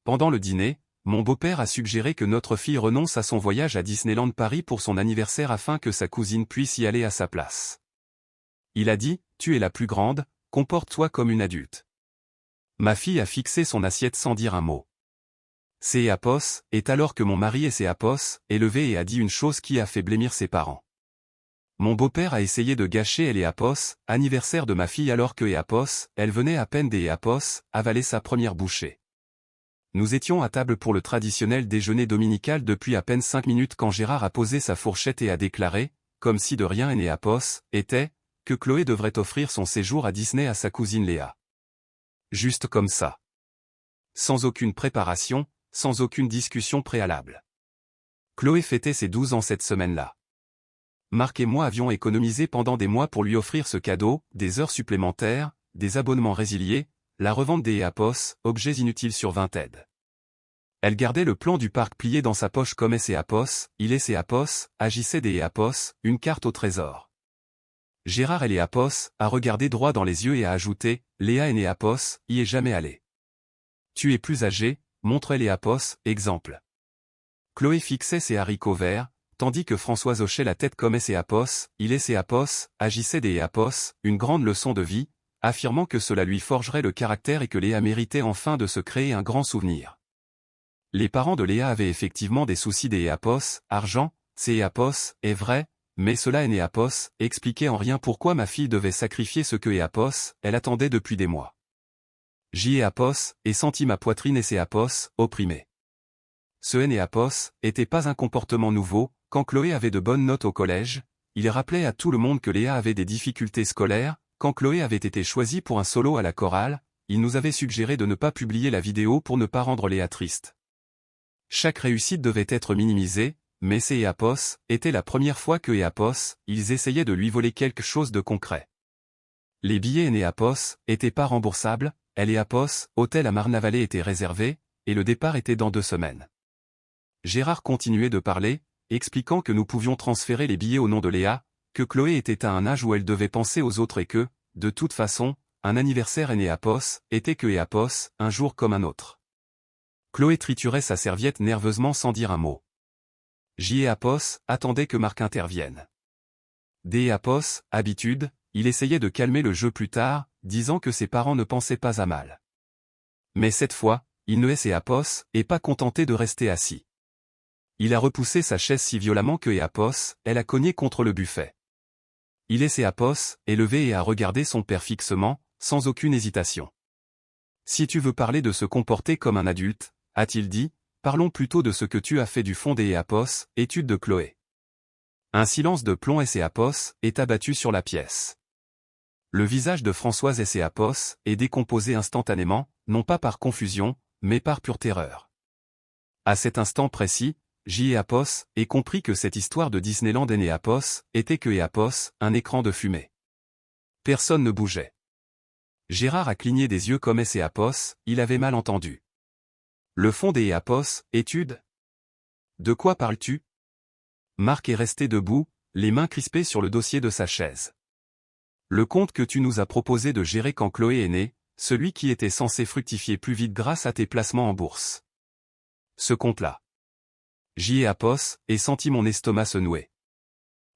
Pendant le dîner, mon beau-père a suggéré que notre fille renonce à son voyage à Disneyland Paris pour son anniversaire afin que sa cousine puisse y aller à sa place. Il a dit, tu es la plus grande, comporte-toi comme une adulte. Ma fille a fixé son assiette sans dire un mot. Apos est alors que mon mari Apos est levé et a dit une chose qui a fait blêmir ses parents. Mon beau-père a essayé de gâcher Apos, anniversaire de ma fille alors que Apos, elle venait à peine Apos, avaler sa première bouchée. Nous étions à table pour le traditionnel déjeuner dominical depuis à peine 5 minutes quand Gérard a posé sa fourchette et a déclaré, comme si de rien Apos, était, que Chloé devrait offrir son séjour à Disney à sa cousine Léa. Juste comme ça. Sans aucune préparation, sans aucune discussion préalable. Chloé fêtait ses 12 ans cette semaine-là. Marc et moi avions économisé pendant des mois pour lui offrir ce cadeau, des heures supplémentaires, des abonnements résiliés, la revente des Apos, objets inutiles sur Vinted. Elle gardait le plan du parc plié dans sa poche comme Apos, il Apos, agissait des Apos, une carte au trésor. Gérard Apos a regardé droit dans les yeux et a ajouté, Léa Apos, y est jamais allée. Tu es plus âgé, montre Apos, exemple. Chloé fixait ses haricots verts, tandis que Françoise hochait la tête comme Apos, il Apos, agissait des Apos, une grande leçon de vie, affirmant que cela lui forgerait le caractère et que Léa méritait enfin de se créer un grand souvenir. Les parents de Léa avaient effectivement des soucis des Apos, argent, Apos, est vrai, mais cela Apos expliquait en rien pourquoi ma fille devait sacrifier ce que Apos, elle attendait depuis des mois. Apos, et senti ma poitrine Apos, opprimée. Ce Apos était pas un comportement nouveau, quand Chloé avait de bonnes notes au collège, il rappelait à tout le monde que Léa avait des difficultés scolaires, quand Chloé avait été choisie pour un solo à la chorale, il nous avait suggéré de ne pas publier la vidéo pour ne pas rendre Léa triste. Chaque réussite devait être minimisée, mais Apos était la première fois que Apos, ils essayaient de lui voler quelque chose de concret. Les billets Apos étaient pas remboursables, Apos, hôtel à Marne-la-Vallée était réservé, et le départ était dans 2 semaines. Gérard continuait de parler, expliquant que nous pouvions transférer les billets au nom de Léa, que Chloé était à un âge où elle devait penser aux autres et que, de toute façon, un anniversaire Apos était que Apos, un jour comme un autre. Chloé triturait sa serviette nerveusement sans dire un mot. Apos attendait que Marc intervienne. Apos, habitude, il essayait de calmer le jeu plus tard, disant que ses parents ne pensaient pas à mal. Mais cette fois, il ne Apos et pas contenté de rester assis. Il a repoussé sa chaise si violemment que Apos, elle a cogné contre le buffet. Il Apos est levé et a regardé son père fixement, sans aucune hésitation. Si tu veux parler de se comporter comme un adulte, a-t-il dit, parlons plutôt de ce que tu as fait du fond des Apos, étude de Chloé. Un silence de plomb Apos est abattu sur la pièce. Le visage de Françoise Apos est décomposé instantanément, non pas par confusion, mais par pure terreur. À cet instant précis, Apos ait compris que cette histoire de Disneyland Apos était que Apos, un écran de fumée. Personne ne bougeait. Gérard a cligné des yeux comme Apos, il avait mal entendu. Le fond des Apos, étude? De quoi parles-tu? Marc est resté debout, les mains crispées sur le dossier de sa chaise. Le compte que tu nous as proposé de gérer quand Chloé est née, celui qui était censé fructifier plus vite grâce à tes placements en bourse. Ce compte-là. Apos, et senti mon estomac se nouer.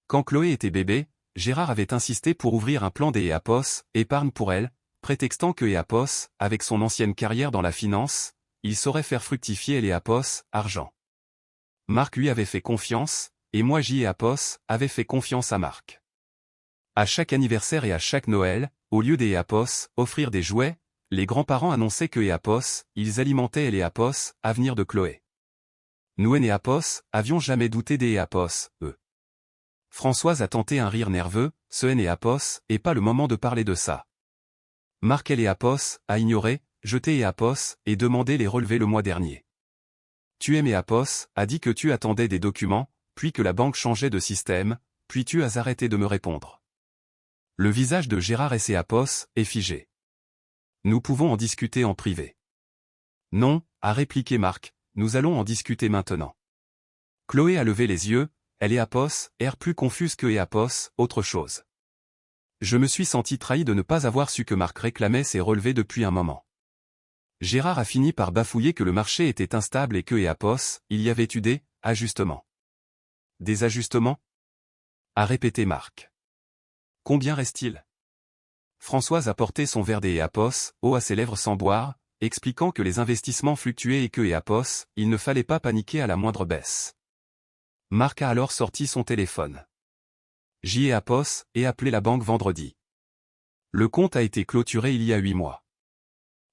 Quand Chloé était bébé, Gérard avait insisté pour ouvrir un plan des Apos, épargne pour elle, prétextant que Apos, avec son ancienne carrière dans la finance, il saurait faire fructifier les Apos, argent. Marc lui avait fait confiance, et moi Apos avait fait confiance à Marc. À chaque anniversaire et à chaque Noël, au lieu des Apos, offrir des jouets, les grands-parents annonçaient que Apos, ils alimentaient les Apos, avenir de Chloé. Nous Apos, avions jamais douté des Apos, eux. Françoise a tenté un rire nerveux, ce Apos, et pas le moment de parler de ça. Marc Apos a ignoré, jeté Apos, et demandé les relevés le mois dernier. Tu Apos, a dit que tu attendais des documents, puis que la banque changeait de système, puis tu as arrêté de me répondre. Le visage de Gérard Apos est figé. Nous pouvons en discuter en privé. Non, a répliqué Marc, nous allons en discuter maintenant. Chloé a levé les yeux, elle Apos, air plus confuse que Apos, autre chose. Je me suis senti trahi de ne pas avoir su que Marc réclamait ses relevés depuis un moment. Gérard a fini par bafouiller que le marché était instable et que il y avait eu des ajustements. Des ajustements? A répété Marc. Combien reste-t-il? Françoise a porté son verre des eau à ses lèvres sans boire, expliquant que les investissements fluctuaient et que il ne fallait pas paniquer à la moindre baisse. Marc a alors sorti son téléphone. J'y ai et appelé la banque vendredi. Le compte a été clôturé il y a 8 mois.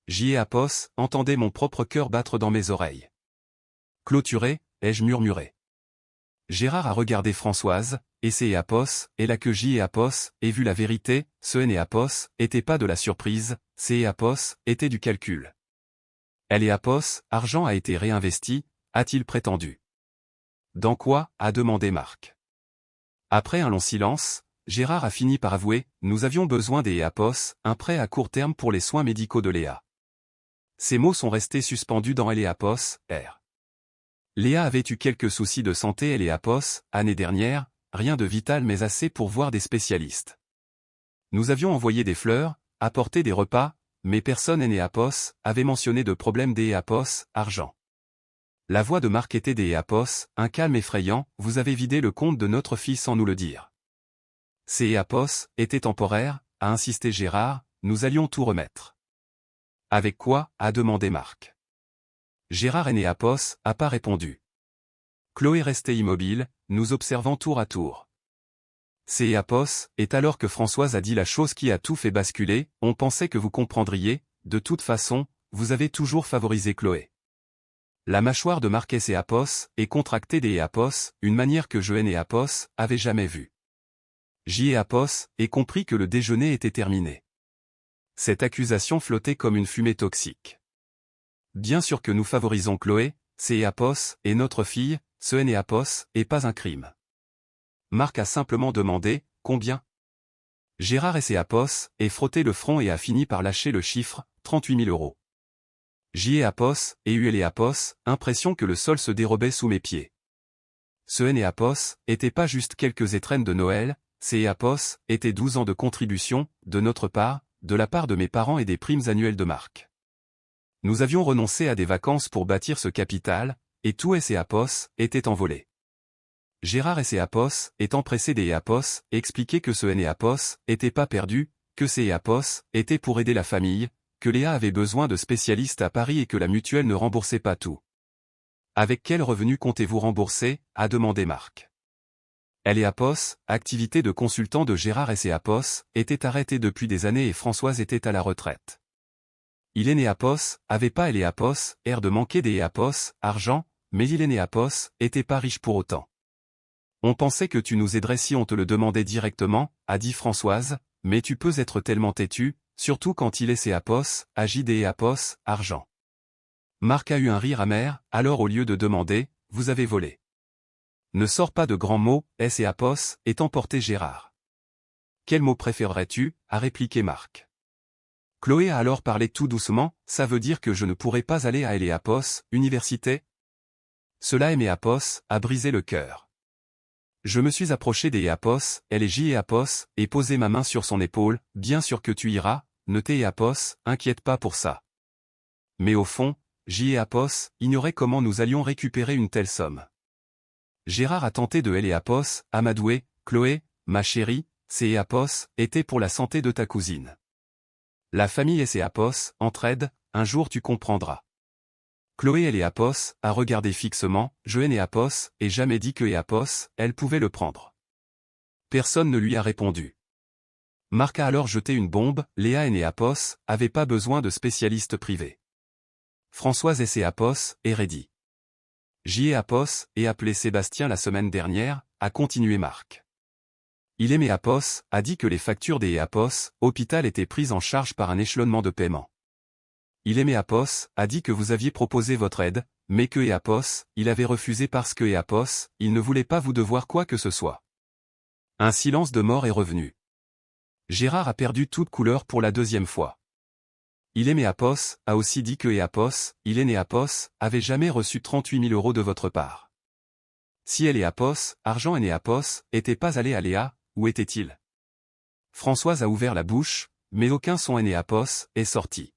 J'y ai entendez mon propre cœur battre dans mes oreilles. Clôturé, ai-je murmuré. Gérard a regardé Françoise, et c'est et là que j'y ai et vu la vérité, ce et était pas de la surprise, c'est était du calcul. Elle et argent a été réinvesti, a-t-il prétendu. Dans quoi, a demandé Marc. Après un long silence, Gérard a fini par avouer, nous avions besoin des un prêt à court terme pour les soins médicaux de Léa. Ces mots sont restés suspendus dans elle et R. Léa avait eu quelques soucis de santé elle et année dernière, rien de vital mais assez pour voir des spécialistes. Nous avions envoyé des fleurs, apporté des repas, mais personne et avait mentionné de problème des argent. La voix de Marc était des un calme effrayant, vous avez vidé le compte de notre fille sans nous le dire. Ces étaient temporaires, a insisté Gérard, nous allions tout remettre. Avec quoi, a demandé Marc. Gérard et a pas répondu. Chloé restait immobile, nous observant tour à tour. C'est est alors que Françoise a dit la chose qui a tout fait basculer, on pensait que vous comprendriez, de toute façon, vous avez toujours favorisé Chloé. La mâchoire de Marc est contractée des une manière que je et avait jamais vue. J'y ai compris que le déjeuner était terminé. Cette accusation flottait comme une fumée toxique. Bien sûr que nous favorisons Chloé, c'est et notre fille, ce et pas un crime. Marc a simplement demandé, combien? Gérard et frotté le front et a fini par lâcher le chiffre, 38 000 euros. J'y ai et eu les impression que le sol se dérobait sous mes pieds. Ce était pas juste quelques étrennes de Noël, ces étaient 12 ans de contribution, de notre part, de la part de mes parents et des primes annuelles de Marc. Nous avions renoncé à des vacances pour bâtir ce capital, et tout était envolé. Gérard étant pressé des expliquait que ce était pas perdu, que ces étaient pour aider la famille, que Léa avait besoin de spécialistes à Paris et que la mutuelle ne remboursait pas tout. Avec quel revenu comptez-vous rembourser, a demandé Marc. Elle et activité de consultant de Gérard était arrêtée depuis des années et Françoise était à la retraite. Il est né avait pas et air de manquer des argent, mais il est né était pas riche pour autant. On pensait que tu nous aiderais si on te le demandait directement, a dit Françoise, mais tu peux être tellement têtu, surtout quand il est ses agit des argent. Marc a eu un rire amer, alors au lieu de demander, vous avez volé. Ne sors pas de grands mots, et emporté Gérard. Quel mot préférerais-tu, a répliqué Marc. Chloé a alors parlé tout doucement, ça veut dire que je ne pourrais pas aller à université? Cela et a brisé le cœur. Je me suis approché des elle et j'y et posé ma main sur son épaule, bien sûr que tu iras, ne t'es inquiète pas pour ça. Mais au fond, j'y ignorait comment nous allions récupérer une telle somme. Gérard a tenté de elle et amadouer, Chloé, ma chérie, ces étaient pour la santé de ta cousine. La famille et ses entraide, un jour tu comprendras. Chloé et les a regardé fixement, je et jamais dit que elle pouvait le prendre. Personne ne lui a répondu. Marc a alors jeté une bombe, Léa et avaient pas besoin de spécialistes privés. Françoise et ses est ready. J'y ai et appelé Sébastien la semaine dernière, a continué Marc. Il aimait a dit que les factures des hôpital étaient prises en charge par un échelonnement de paiement. Il aimait a dit que vous aviez proposé votre aide, mais que il avait refusé parce que il ne voulait pas vous devoir quoi que ce soit. Un silence de mort est revenu. Gérard a perdu toute couleur pour la deuxième fois. Il aimait a aussi dit que il est avait jamais reçu 38 000 euros de votre part. Si elle et argent et était pas allé à Léa, où était-il? Françoise a ouvert la bouche, mais aucun son est sorti.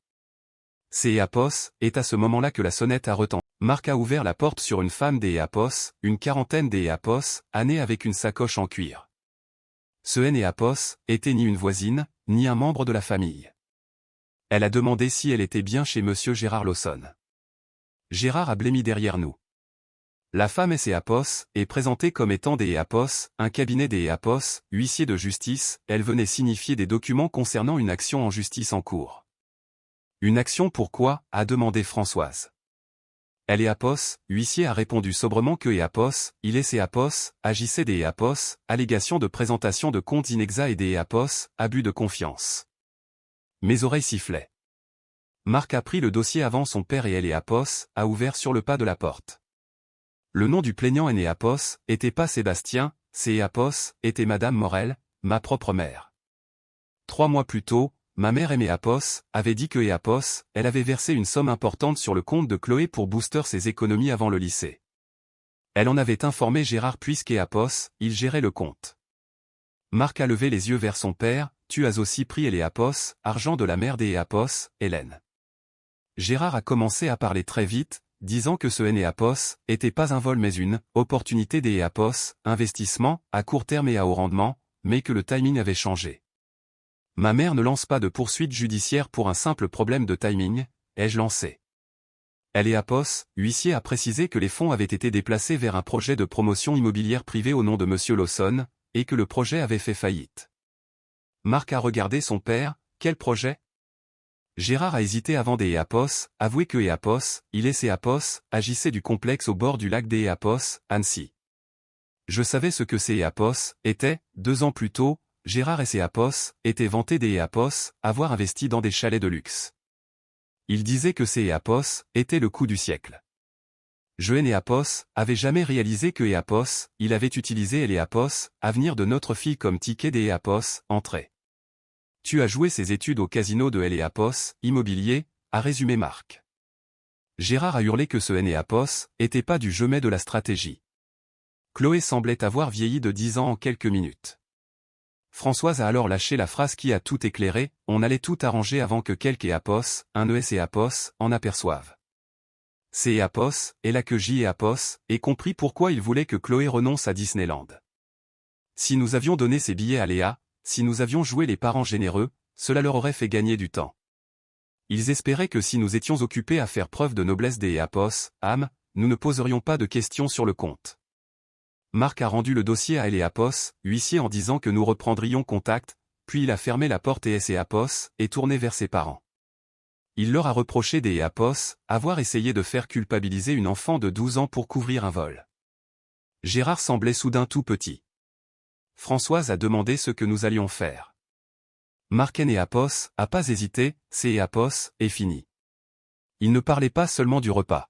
C'est Apos, est à ce moment-là que la sonnette a retenti. Marc a ouvert la porte sur une femme des Apos, une quarantaine des Apos, année avec une sacoche en cuir. Ce Apos était ni une voisine, ni un membre de la famille. Elle a demandé si elle était bien chez monsieur Gérard Lawson. Gérard a blêmi derrière nous. La femme Apos est présentée comme étant des Apos, un cabinet des Apos, huissier de justice, elle venait signifier des documents concernant une action en justice en cours. Une action pourquoi, a demandé Françoise. Elle Apos, huissier a répondu sobrement que Apos, il est Apos, agissait des Apos, allégation de présentation de comptes inexacts et des Apos, abus de confiance. Mes oreilles sifflaient. Marc a pris le dossier avant son père et elle Apos, a ouvert sur le pas de la porte. Le nom du plaignant Apos, était pas Sébastien, Apos, était Madame Morel, ma propre mère. 3 mois plus tôt, ma mère Apos, avait dit que Apos, elle avait versé une somme importante sur le compte de Chloé pour booster ses économies avant le lycée. Elle en avait informé Gérard puisqu'Apos, il gérait le compte. Marc a levé les yeux vers son père, tu as aussi pris Apos, argent de la mère Apos, Hélène. Gérard a commencé à parler très vite, disant que ce Apos était pas un vol mais une opportunité Apos, investissement, à court terme et à haut rendement, mais que le timing avait changé. Ma mère ne lance pas de poursuite judiciaire pour un simple problème de timing, ai-je lancé. Elle Apos, huissier a précisé que les fonds avaient été déplacés vers un projet de promotion immobilière privée au nom de monsieur Lawson, et que le projet avait fait faillite. Marc a regardé son père, quel projet? Gérard a hésité avant Apos, avoué que Apos, il est Apos, agissait du complexe au bord du lac Apos, Annecy. Je savais ce que Apos était, 2 ans plus tôt, Gérard et Apos étaient vantés Apos, avoir investi dans des chalets de luxe. Il disait que Apos était le coup du siècle. Je Apos avait jamais réalisé que Apos, il avait utilisé Apos, avenir de notre fille comme ticket Apos, entrée. Tu as joué ses études au casino de Apos, immobilier, a résumé Marc. Gérard a hurlé que ce Apos était pas du jeu mais de la stratégie. Chloé semblait avoir vieilli de 10 ans en quelques minutes. Françoise a alors lâché la phrase qui a tout éclairé, on allait tout arranger avant que quelque Apos, un Apos, en aperçoive. Apos, et là que Apos, ait compris pourquoi il voulait que Chloé renonce à Disneyland. Si nous avions donné ces billets à Léa, si nous avions joué les parents généreux, cela leur aurait fait gagner du temps. Ils espéraient que si nous étions occupés à faire preuve de noblesse Apos, nous ne poserions pas de questions sur le compte. Marc a rendu le dossier à Apos, huissier en disant que nous reprendrions contact, puis il a fermé la porte Apos, et tourné vers ses parents. Il leur a reproché Apos, avoir essayé de faire culpabiliser une enfant de 12 ans pour couvrir un vol. Gérard semblait soudain tout petit. Françoise a demandé ce que nous allions faire. Marc Apos a pas hésité, Apos, est fini. Il ne parlait pas seulement du repas.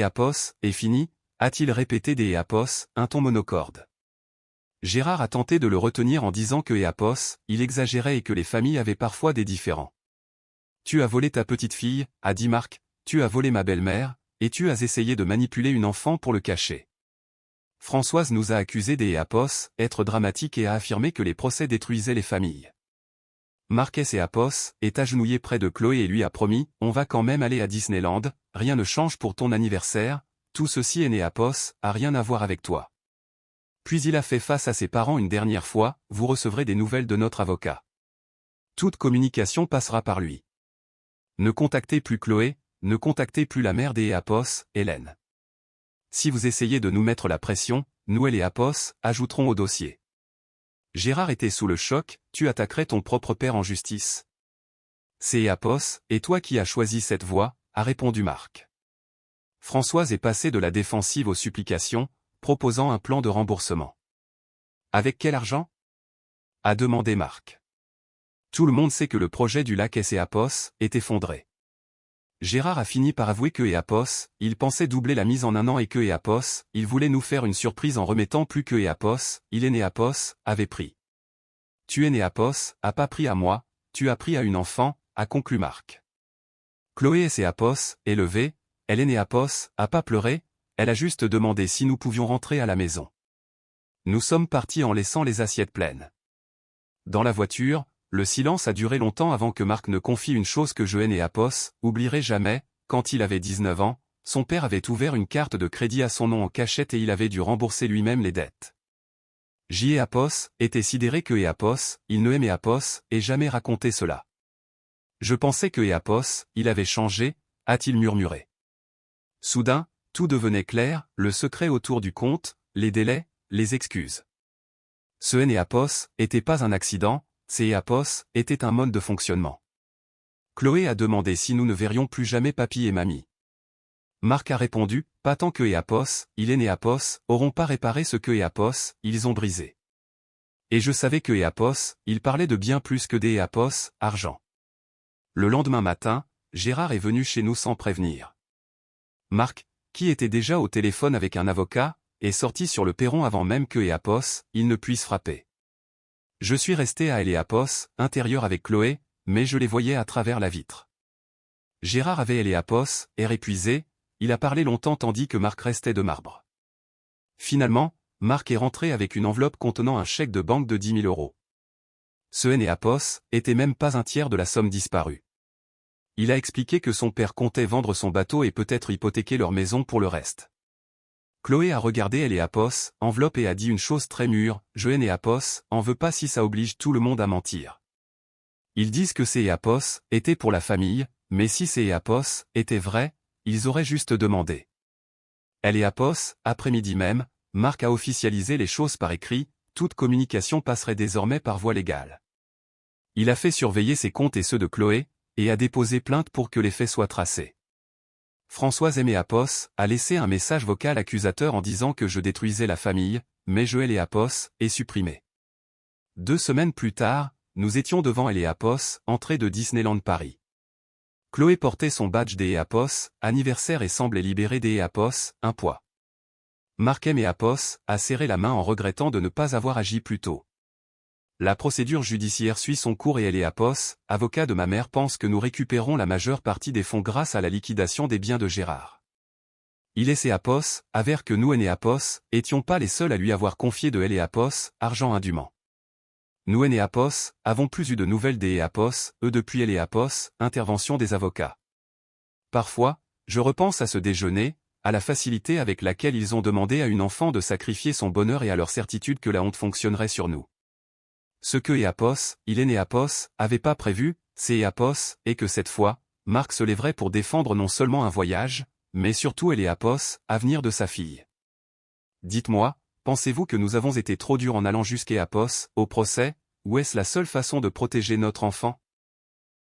Apos, est fini, a-t-il répété Apos, un ton monocorde. Gérard a tenté de le retenir en disant que Apos, il exagérait et que les familles avaient parfois des différends. Tu as volé ta petite fille, a dit Marc, tu as volé ma belle-mère, et tu as essayé de manipuler une enfant pour le cacher. Françoise nous a accusés Apos, être dramatique et a affirmé que les procès détruisaient les familles. Marc Apos est agenouillé près de Chloé et lui a promis, on va quand même aller à Disneyland, rien ne change pour ton anniversaire, tout ceci Apos, a rien à voir avec toi. Puis il a fait face à ses parents une dernière fois, vous recevrez des nouvelles de notre avocat. Toute communication passera par lui. Ne contactez plus Chloé, ne contactez plus la mère Apos, Hélène. Si vous essayez de nous mettre la pression, nous Apos, ajouterons au dossier. Gérard était sous le choc, tu attaquerais ton propre père en justice. Apos, et toi qui as choisi cette voie, a répondu Marc. Françoise est passée de la défensive aux supplications, proposant un plan de remboursement. Avec quel argent? A demandé Marc. Tout le monde sait que le projet du lac Apos est effondré. Gérard a fini par avouer que Apos, il pensait doubler la mise en un an et que Apos, il voulait nous faire une surprise en remettant plus que Apos, il est Apos, avait pris. Tu es Apos, a pas pris à moi, tu as pris à une enfant, a conclu Marc. Chloé Apos, est levée, elle est Apos, a pas pleuré, elle a juste demandé si nous pouvions rentrer à la maison. Nous sommes partis en laissant les assiettes pleines. Dans la voiture, Le silence a duré longtemps avant que Marc ne confie une chose que je et Apos oublierai jamais. Quand il avait 19 ans, son père avait ouvert une carte de crédit à son nom en cachette et il avait dû rembourser lui-même les dettes. J. et Apos était sidéré que Apos, il ne aimait Apos, et jamais raconté cela. Je pensais que Apos, il avait changé, a-t-il murmuré. Soudain, tout devenait clair, le secret autour du compte, les délais, les excuses. Ce Apos était pas un accident, c'est Apos était un mode de fonctionnement. Chloé a demandé si nous ne verrions plus jamais papy et mamie. Marc a répondu, pas tant que Apos, il et Apos, auront pas réparé ce que Apos, ils ont brisé. Et je savais que Apos, il parlait de bien plus que des Apos, argent. Le lendemain matin, Gérard est venu chez nous sans prévenir. Marc, qui était déjà au téléphone avec un avocat, est sorti sur le perron avant même que Apos, il ne puisse frapper. Je suis resté à Apos, intérieur avec Chloé, mais je les voyais à travers la vitre. Gérard avait Apos, air épuisé, il a parlé longtemps tandis que Marc restait de marbre. Finalement, Marc est rentré avec une enveloppe contenant un chèque de banque de 10 000 €. Ce Apos était même pas un tiers de la somme disparue. Il a expliqué que son père comptait vendre son bateau et peut-être hypothéquer leur maison pour le reste. Chloé a regardé Apos, enveloppe et a dit une chose très mûre, je Apos, en veux pas si ça oblige tout le monde à mentir. Ils disent que ces Apos étaient pour la famille, mais si ces Apos étaient vrais, ils auraient juste demandé. Apos, après-midi même, Marc a officialisé les choses par écrit, toute communication passerait désormais par voie légale. Il a fait surveiller ses comptes et ceux de Chloé, et a déposé plainte pour que les faits soient tracés. Françoise Apos a laissé un message vocal accusateur en disant que je détruisais la famille, mais je Apos est supprimé. 2 semaines plus tard, nous étions devant Apos, entrée de Disneyland Paris. Chloé portait son badge des Apos, anniversaire et semblait libérée des Apos, un poids. Marc Apos a serré la main en regrettant de ne pas avoir agi plus tôt. La procédure judiciaire suit son cours et Apos, avocat de ma mère pense que nous récupérons la majeure partie des fonds grâce à la liquidation des biens de Gérard. Il et Apos avèrent que nous Apos étions pas les seuls à lui avoir confié de Apos, argent indûment. Nous Apos avons plus eu de nouvelles des Apos, depuis Apos, intervention des avocats. Parfois, je repense à ce déjeuner, à la facilité avec laquelle ils ont demandé à une enfant de sacrifier son bonheur et à leur certitude que la honte fonctionnerait sur nous. Ce que Apos, il Apos, avait pas prévu, c'est Apos, et que cette fois, Marc se lèverait pour défendre non seulement un voyage, mais surtout Apos, avenir de sa fille. Dites-moi, pensez-vous que nous avons été trop durs en allant jusqu'à Apos, au procès, ou est-ce la seule façon de protéger notre enfant?